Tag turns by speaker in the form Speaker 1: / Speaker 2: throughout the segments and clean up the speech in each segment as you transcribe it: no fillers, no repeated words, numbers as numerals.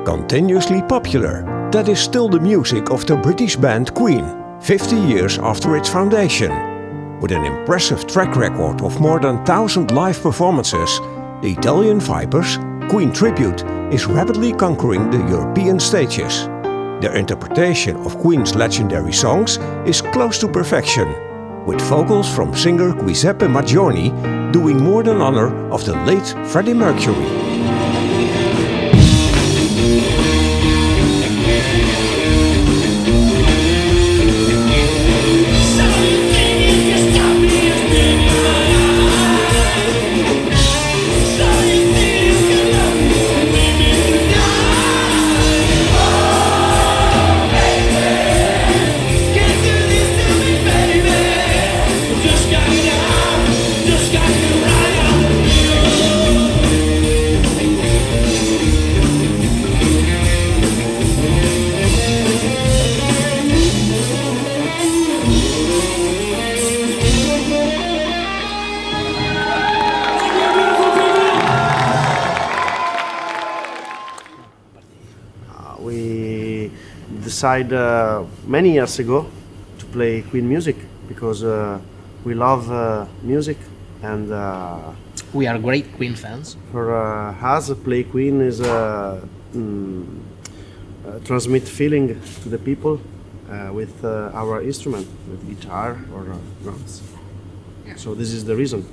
Speaker 1: Continuously popular, that is still the music of the British band Queen, 50 years after its foundation. With an impressive track record of more than 1,000 live performances, the Italian Vipers' Queen tribute is rapidly conquering the European stages. Their interpretation of Queen's legendary songs is close to perfection, with vocals from singer Giuseppe Maggioni doing more than honor of the late Freddie Mercury.
Speaker 2: We decided many years ago to play Queen music because we love music, and
Speaker 3: We are great Queen fans.
Speaker 2: for us, play Queen is transmit feeling to the people with our instrument, with guitar or drums. So this is the reason.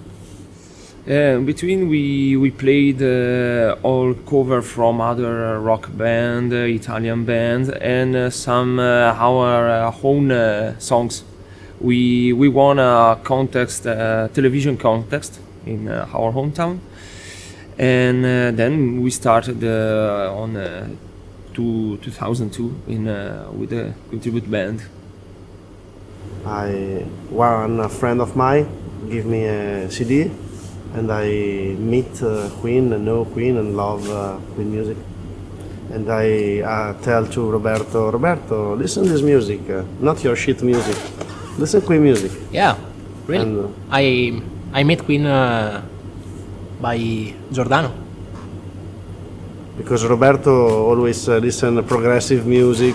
Speaker 4: Between we played all cover from other rock band, Italian bands, and some our own songs. We won a contest, television contest in our hometown, and then we started on 2002 with the tribute band.
Speaker 2: One friend of mine gave me a CD, and I meet Queen and know Queen and love Queen music. And I tell to Roberto, listen this music, not your shit music. Listen Queen music.
Speaker 3: Yeah, really.
Speaker 2: And,
Speaker 3: I met Queen by Giordano.
Speaker 2: because Roberto always listen progressive music,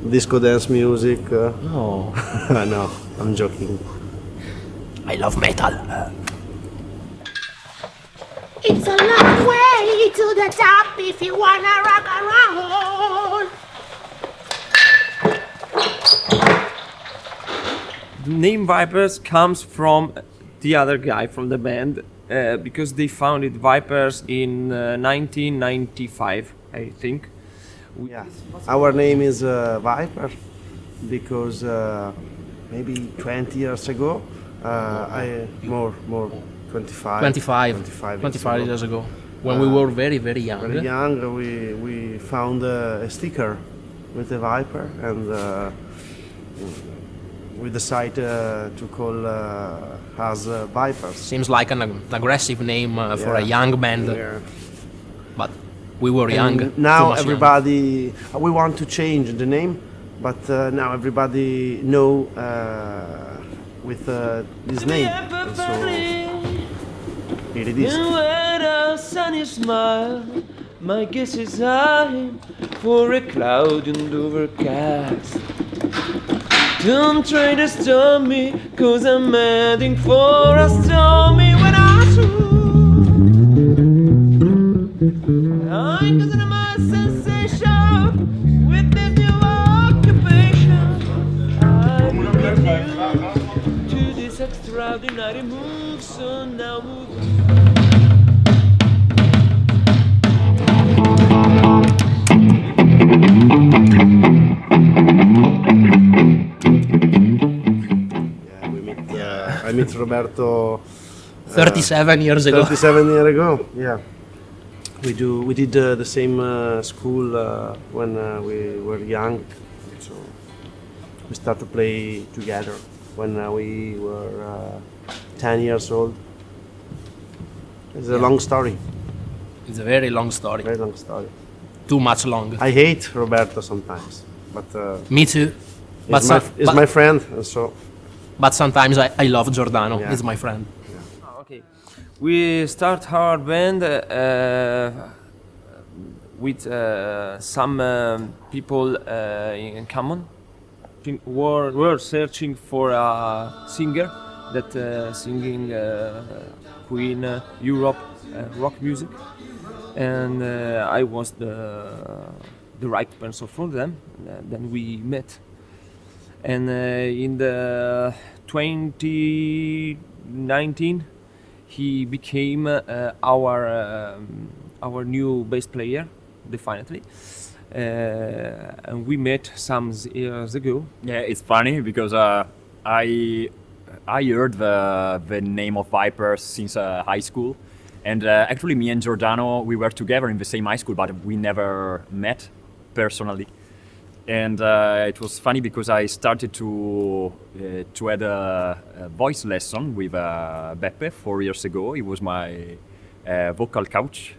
Speaker 2: disco dance music.
Speaker 3: No,
Speaker 2: No, I'm joking.
Speaker 3: I love metal.
Speaker 5: It's a long way to the top if you wanna rock and roll.
Speaker 4: The name Vipers comes from the other guy from the band because they founded Vipers in 1995, I think.
Speaker 2: Yeah, our name is Viper because maybe 20 years ago, more
Speaker 3: 25 years ago, when we were very, very young.
Speaker 2: Very young, we found a sticker with a Viper, and we decided to call us Vipers.
Speaker 3: Seems like an aggressive name for a
Speaker 2: Yeah.
Speaker 3: young band,
Speaker 2: Yeah.
Speaker 3: but we were young.
Speaker 2: And
Speaker 3: too
Speaker 2: now
Speaker 3: much young.
Speaker 2: everybody, we want to change the name, but now everybody know with this name. And so here it is.
Speaker 4: And when a sunny smile, my guess is I'm for a cloud and overcast. Don't try to stop me, cause I'm heading for a stormy when I shoot. I'm causing my sensation with this new occupation. I'm new to this extraordinary move, so now move.
Speaker 2: I met Roberto
Speaker 3: 37 years ago.
Speaker 2: 37 years ago. Yeah, we did the same school when we were young, so we started to play together when we were 10 years old. It's a long story,
Speaker 3: It's a very long story.
Speaker 2: very long story.
Speaker 3: Too much long.
Speaker 2: I hate Roberto sometimes, but
Speaker 3: Me too. But,
Speaker 2: he's my friend, and so
Speaker 3: but sometimes I love Giordano.
Speaker 2: Yeah.
Speaker 3: He's my friend.
Speaker 4: Okay, we start our band with some people in common. We're searching for a singer that singing Queen, Europe, rock music, and I was the right person for them. Then we met, and in the 2019 he became our new bass player, definitely. And we met some years ago.
Speaker 6: Yeah, it's funny because I heard the name of Viper since high school, and actually me and Giordano, we were together in the same high school, but we never met personally. And it was funny because I started to have a voice lesson with Beppe 4 years ago. He was my vocal coach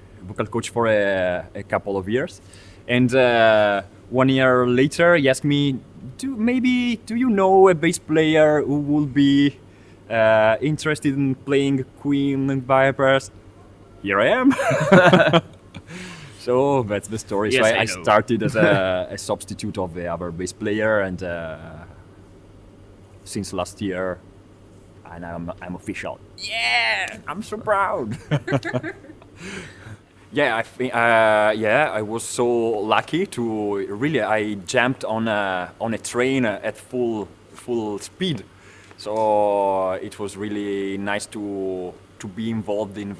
Speaker 6: for a couple of years. And 1 year later, he asked me, do you know a bass player who would be interested in playing Queen and Vipers? Here I am. So that's the story.
Speaker 4: Yes,
Speaker 6: so I
Speaker 4: I know.
Speaker 6: started as a substitute of the other bass player, and since last year, and I'm official. Yeah, I'm so proud. Yeah, I think. I was so lucky to really. I jumped on a train at full speed, so it was really nice to be involved in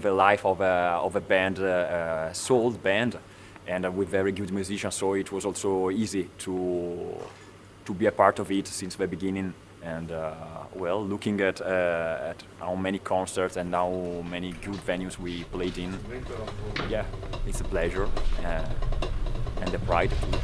Speaker 6: the life of a band, soul band, and with very good musicians. So it was also easy to be a part of it since the beginning. And looking at how many concerts and how many good venues we played in, yeah, it's a pleasure and a pride too.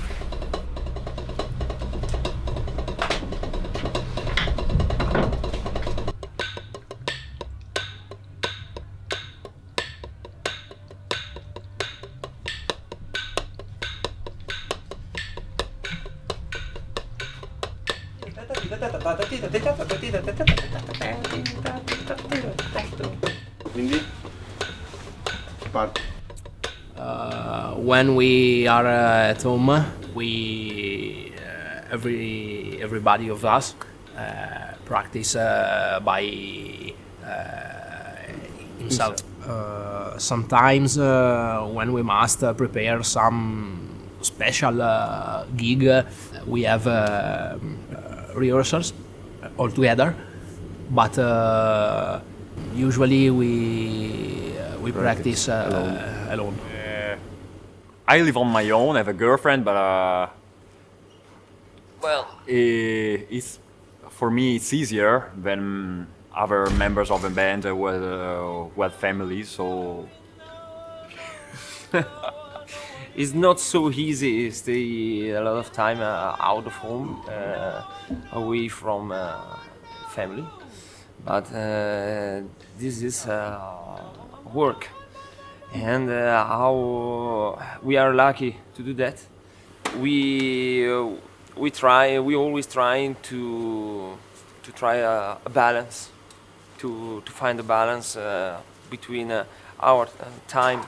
Speaker 2: Quindi parte.
Speaker 3: When we are at home, we everybody of us practice by himself. Sometimes when we must prepare some special gig, we have rehearsals all together, but usually we practice alone.
Speaker 6: I live on my own. I have a girlfriend, but it's for me it's easier than other members of a band who have families. So
Speaker 4: It's not so easy. Stay a lot of time out of home, away from family. But this is work, and how we are lucky to do that. We always trying to try a balance, to find a balance between our time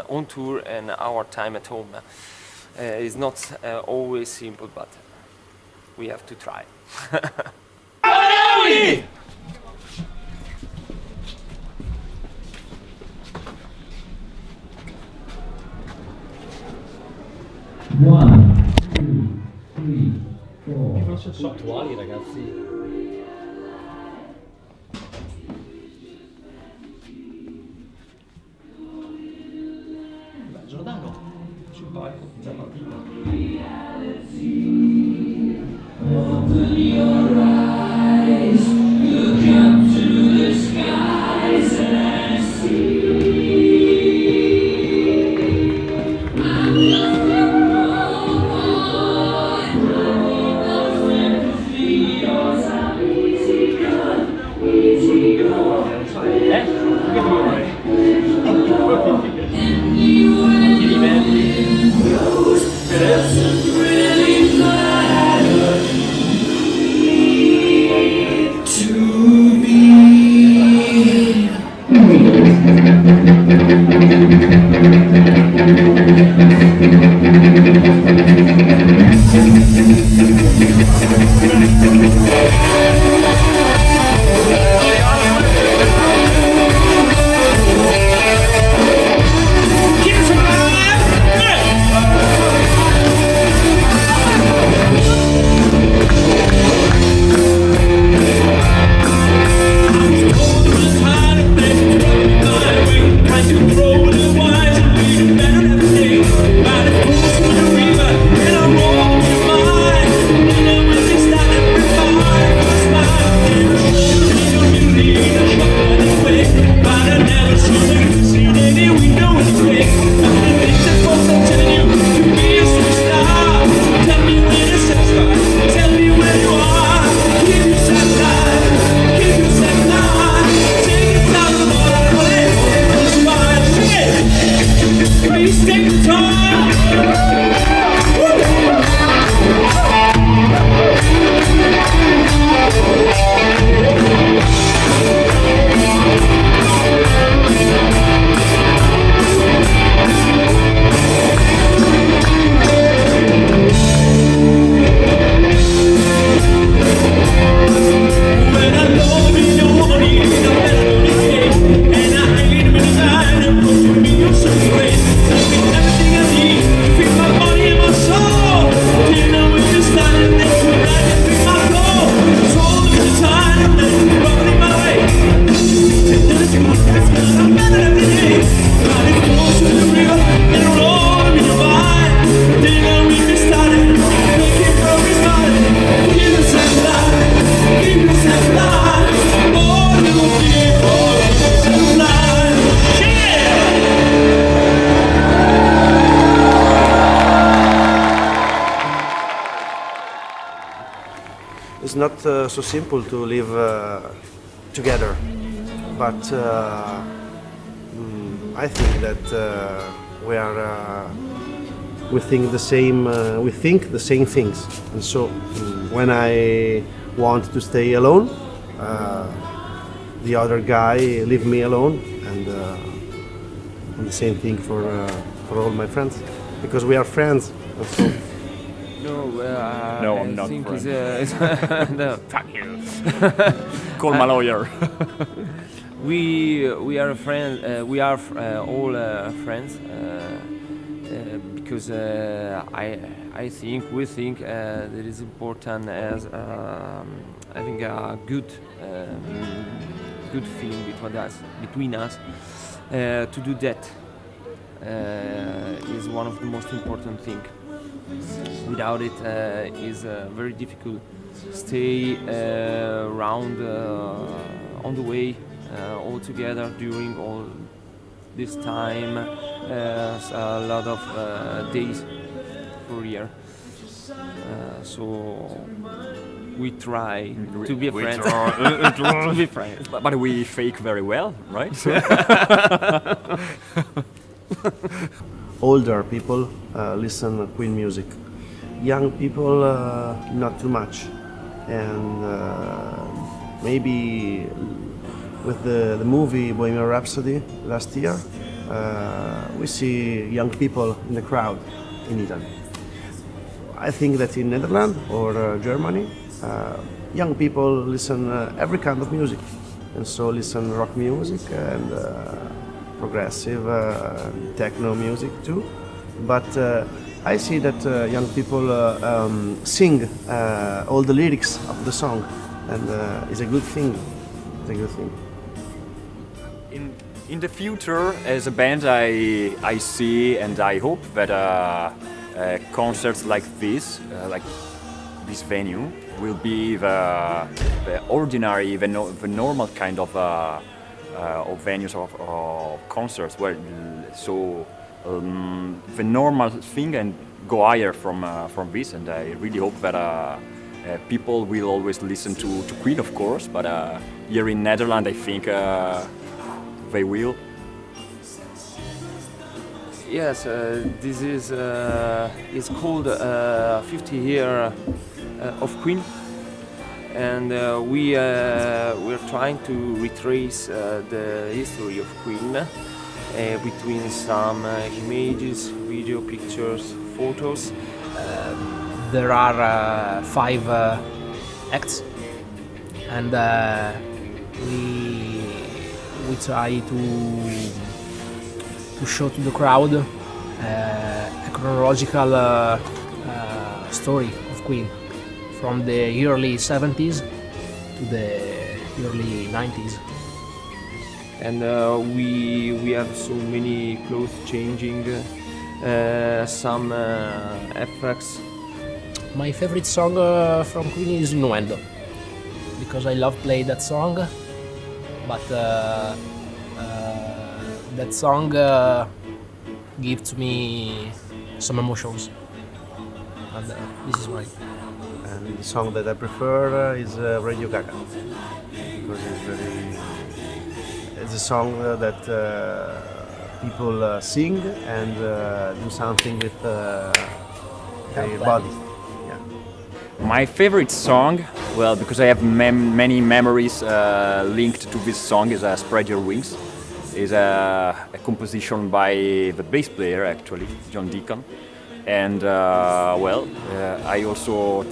Speaker 4: on tour and our time at home. It's not always simple, but we have to try.
Speaker 3: Attuali, ragazzi. Giordano, sul palco, già partito.
Speaker 2: It's not so simple to live together, but I think that we think the same things, and so when I want to stay alone, the other guy leave me alone, and the same thing for all my friends, because we are friends. And so
Speaker 6: No, I'm not
Speaker 4: think
Speaker 6: friend.
Speaker 4: no, fuck you.
Speaker 6: Call my lawyer.
Speaker 4: We are a friend. We are all friends because I think we think that it is important as having a good feeling between us. To do that is one of the most important things. Without it, is very difficult. Stay around on the way all together during all this time. A lot of days per year. So we try to be friends. To be friends.
Speaker 6: But we fake very well, right?
Speaker 2: older people listen Queen music. Young people, not too much. And maybe with the movie Bohemian Rhapsody last year, we see young people in the crowd in Italy. I think that in Netherlands or Germany, young people listen every kind of music, and so listen rock music and progressive techno music too. But I see that young people sing all the lyrics of the song, and it's a good thing. It's a good thing.
Speaker 6: In the future, as a band, I see and I hope that concerts like this venue, will be the ordinary, the normal kind of venues of concerts, where the normal thing and go higher from this. And I really hope that people will always listen to Queen, of course, but here in Netherlands, I think they will.
Speaker 4: Yes, this is it's called 50 year of Queen, and we're trying to retrace the history of Queen between some images, video, pictures, photos.
Speaker 3: There are 5 acts, and we try to show to the crowd a chronological story of Queen from the early 70s to the early 90s.
Speaker 4: And we have so many clothes changing, some effects.
Speaker 3: My favorite song from Queen is Innuendo, because I love play that song, but that song gives me some emotions, and this is why.
Speaker 2: And the song that I prefer is Radio Gaga, because it's a song that people sing and do something with their body. Yeah.
Speaker 6: My favorite song, well, because I have many memories linked to this song, is "Spread Your Wings." Is a composition by the bass player, actually, John Deacon. And I also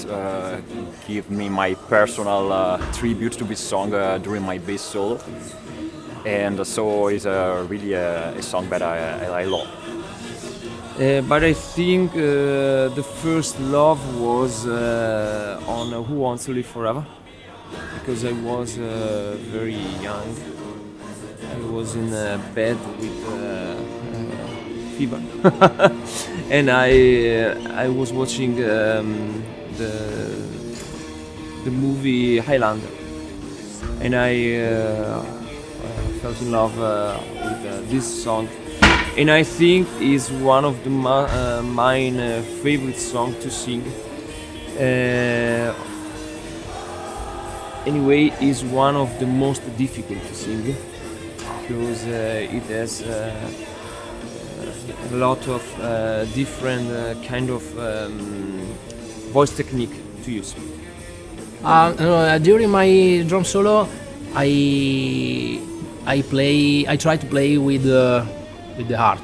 Speaker 6: give me my personal tribute to this song during my bass solo. And so it's really a song that I love.
Speaker 4: But I think the first love was on Who Wants to Live Forever, because I was very young. I was in bed with fever, and I was watching the movie Highlander, and I fell in love with this song, and I think is one of the my favorite songs to sing. Anyway, is one of the most difficult to sing, because it has a lot of different kind of voice technique to use.
Speaker 3: During my drum solo, I try to play with the heart.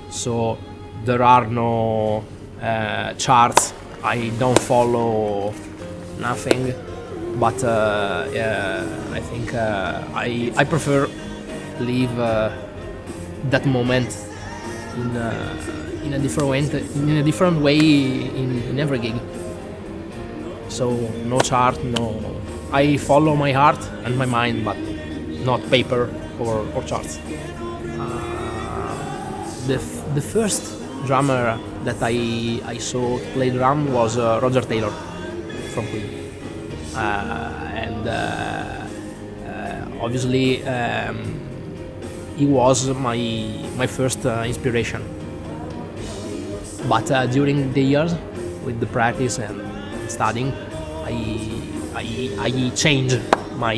Speaker 3: So there are no charts. I don't follow nothing. But I think I prefer live that moment in a different way in every gig. So no chart, no. I follow my heart and my mind, but not paper or charts. The first drummer that I saw play drum was Roger Taylor from Queen. Obviously he was my first inspiration, but during the years with the practice and studying, I changed my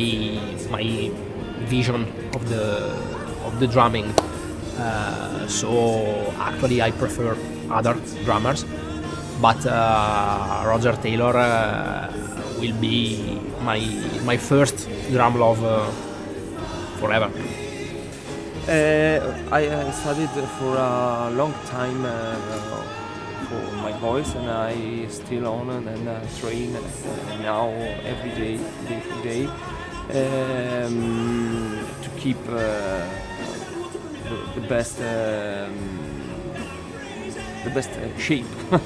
Speaker 3: vision of the drumming. So actually I prefer other drummers, but Roger Taylor will be my first drum love forever.
Speaker 4: I studied for a long time for my voice, and I still on and train now every day for day, to keep the best shape can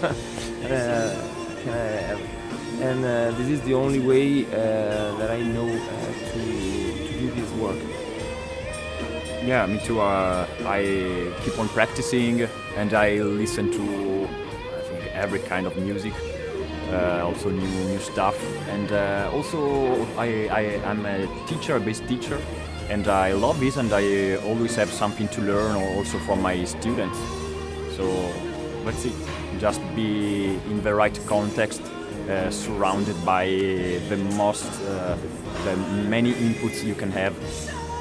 Speaker 4: I have. And this is the only way that I know to do this work.
Speaker 6: Yeah, me too. I keep on practicing, and I listen to, I think, every kind of music, also new stuff. And also, I'm a teacher, a bass teacher, and I love this, and I always have something to learn also from my students. So let's see, just be in the right context, surrounded by the many inputs you can have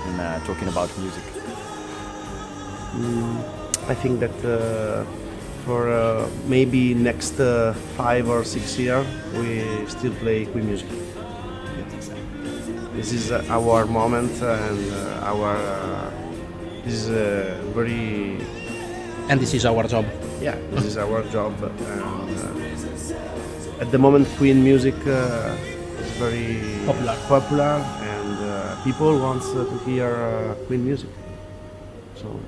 Speaker 6: in talking about music.
Speaker 2: I think that for maybe next 5 or 6 years we still play Queen music. This is our moment and our this is very.
Speaker 3: And this is our job.
Speaker 2: Yeah, this is our job. At the moment, Queen music is very popular, and people want to hear Queen music. So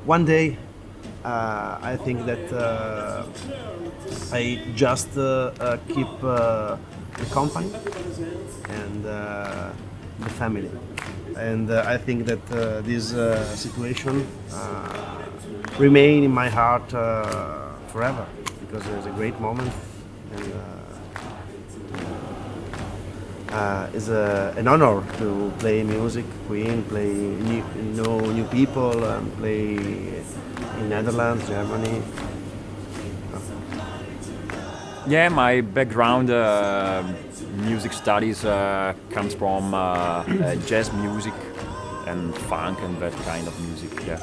Speaker 2: one day, I think that I just keep the company and the family, and I think that this situation remain in my heart forever, because it's a great moment, and it's an honor to play music, Queen, play new people, play in Netherlands, Germany.
Speaker 6: Yeah, my background, music studies, comes from jazz music and funk and that kind of music. Yeah.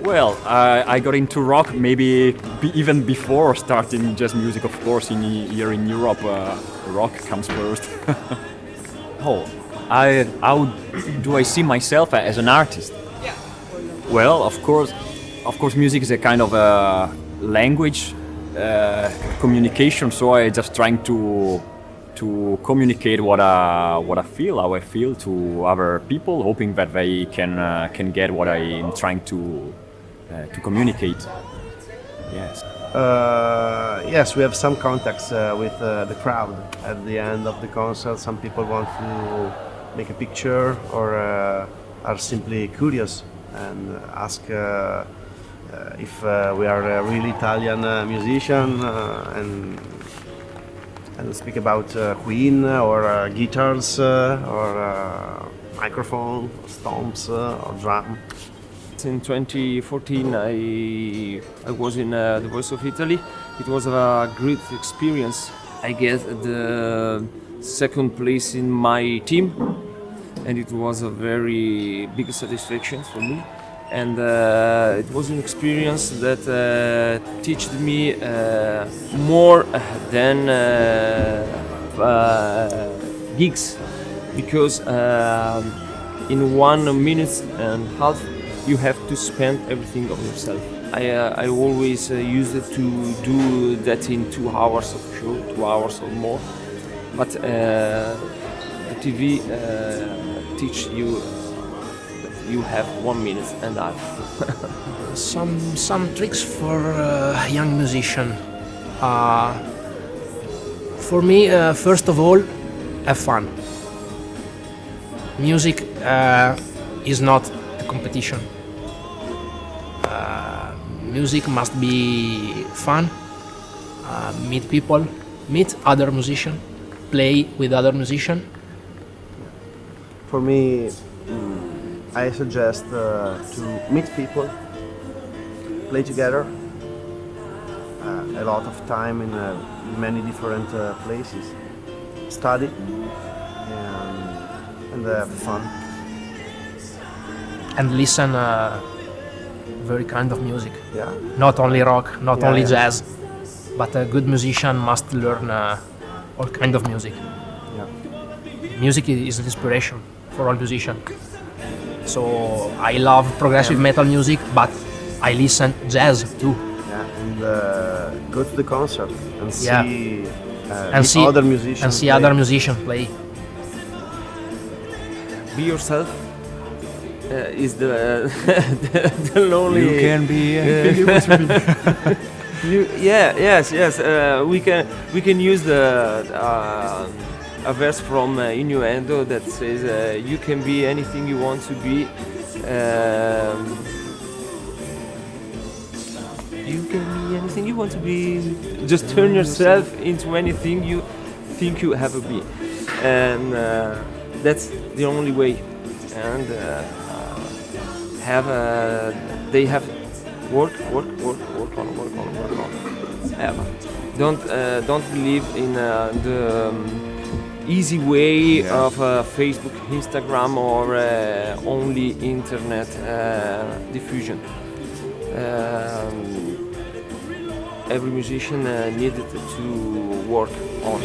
Speaker 6: Well, I got into rock maybe even before starting jazz music. Of course, here in Europe, rock comes first. How do I see myself as an artist? Well, of course, music is a kind of a language, communication. So I just trying to communicate what I feel, how I feel to other people, hoping that they can get what I'm trying to communicate. Yes.
Speaker 2: Yes, we have some contacts with the crowd at the end of the concert. Some people want to make a picture, or are simply curious and ask if we are a really Italian musician, and speak about Queen, or guitars, or microphone, or stomps, or drum.
Speaker 4: In 2014, I was in the Voice of Italy. It was a great experience. I get the second place in my team, and it was a very big satisfaction for me. And it was an experience that taught me more than gigs, because in 1 minute and a half you have to spend everything of yourself. I always used it to do that in 2 hours of show, 2 hours or more. But the TV teach you that you have 1 minute and a half.
Speaker 3: Some tricks for young musician. For me, first of all, have fun. Music is not a competition. Music must be fun. Meet people, meet other musicians, play with other musicians.
Speaker 2: For me, I suggest to meet people, play together, a lot of time in many different places, study, and have fun.
Speaker 3: And listen very kind of music.
Speaker 2: Yeah.
Speaker 3: Not only rock, not
Speaker 2: Yeah,
Speaker 3: only
Speaker 2: yeah.
Speaker 3: jazz, but a good musician must learn all kind of music.
Speaker 2: Yeah.
Speaker 3: Music is an inspiration for all musicians. So I love progressive metal music, but I listen jazz too.
Speaker 2: Yeah, and go to the concert and see,
Speaker 3: Yeah.
Speaker 2: meet other musicians.
Speaker 3: and see
Speaker 2: play.
Speaker 3: other musicians play.
Speaker 4: Be yourself is the the lonely.
Speaker 6: You can be anything you want to be.
Speaker 4: Yes. We can use a verse from Innuendo that says you can be anything you want to be. You can be anything you want to be. Just turn yourself into anything you think you have to be, and that's the only way. And they have work on. Don't believe in the easy way of Facebook, Instagram, or only internet diffusion. Every musician needed to work on.